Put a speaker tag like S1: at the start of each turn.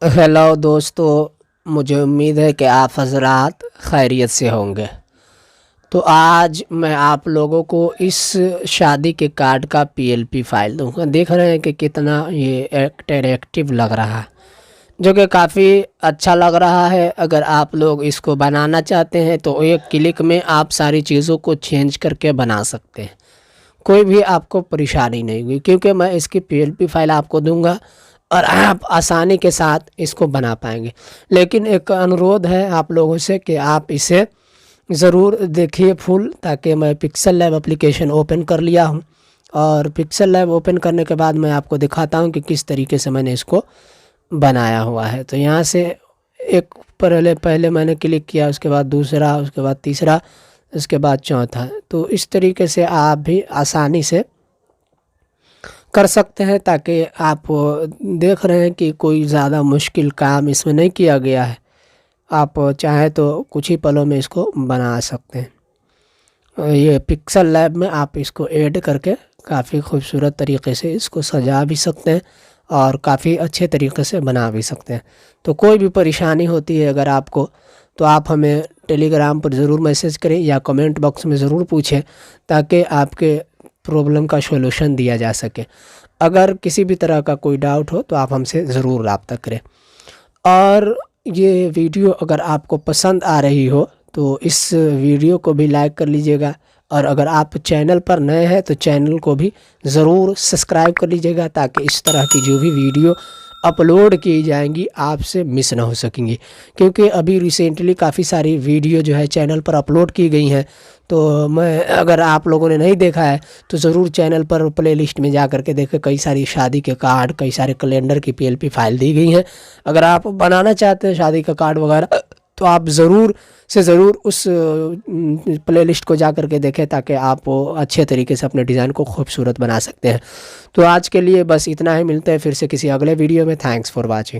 S1: Hello दोस्तों, मुझे उम्मीद है कि आप हजरात खैरियत से होंगे। तो आज मैं आप लोगों को इस शादी के कार्ड का पीएलपी फाइल दूंगा। देख रहे हैं कि कितना ये इंटरैक्टिव लग रहा है, जो कि काफ़ी अच्छा लग रहा है। अगर आप लोग इसको बनाना चाहते हैं तो एक क्लिक में आप सारी चीज़ों को चेंज करके बना सकते हैं। कोई भी आपको परेशानी नहीं हुई, क्योंकि मैं इसकी पीएलपी फाइल आपको दूंगा और आप आसानी के साथ इसको बना पाएंगे। लेकिन एक अनुरोध है आप लोगों से कि आप इसे ज़रूर देखिए फुल, ताकि मैं पिक्सल लैब एप्लीकेशन ओपन कर लिया हूँ और पिक्सल लैब ओपन करने के बाद मैं आपको दिखाता हूँ कि किस तरीके से मैंने इसको बनाया हुआ है। तो यहाँ से एक पहले मैंने क्लिक किया, उसके बाद दूसरा, उसके बाद तीसरा, उसके बाद चौथा। तो इस तरीके से आप भी आसानी से कर सकते हैं, ताकि आप देख रहे हैं कि कोई ज़्यादा मुश्किल काम इसमें नहीं किया गया है। आप चाहे तो कुछ ही पलों में इसको बना सकते हैं। ये पिक्सल लैब में आप इसको ऐड करके काफ़ी खूबसूरत तरीके से इसको सजा भी सकते हैं और काफ़ी अच्छे तरीके से बना भी सकते हैं। तो कोई भी परेशानी होती है अगर आपको, तो आप हमें टेलीग्राम पर ज़रूर मैसेज करें या कमेंट बॉक्स में ज़रूर पूछें, ताकि आपके प्रॉब्लम का सॉल्यूशन दिया जा सके। अगर किसी भी तरह का कोई डाउट हो तो आप हमसे ज़रूर रब्ता करें। और ये वीडियो अगर आपको पसंद आ रही हो तो इस वीडियो को भी लाइक कर लीजिएगा, और अगर आप चैनल पर नए हैं तो चैनल को भी ज़रूर सब्सक्राइब कर लीजिएगा, ताकि इस तरह की जो भी वीडियो अपलोड की जाएंगी आपसे मिस ना हो सकेंगी। क्योंकि अभी रिसेंटली काफ़ी सारी वीडियो जो है चैनल पर अपलोड की गई हैं। तो मैं, अगर आप लोगों ने नहीं देखा है तो ज़रूर चैनल पर प्लेलिस्ट में जा कर के देखें। कई सारी शादी के कार्ड, कई सारे कैलेंडर की पीएलपी फाइल दी गई हैं। अगर आप बनाना चाहते हैं शादी का कार्ड वगैरह, तो आप ज़रूर से ज़रूर उस प्लेलिस्ट को जा कर के देखें, ताकि आप अच्छे तरीके से अपने डिज़ाइन को खूबसूरत बना सकते हैं। तो आज के लिए बस इतना ही। मिलते हैं फिर से किसी अगले वीडियो में। Thanks for watching.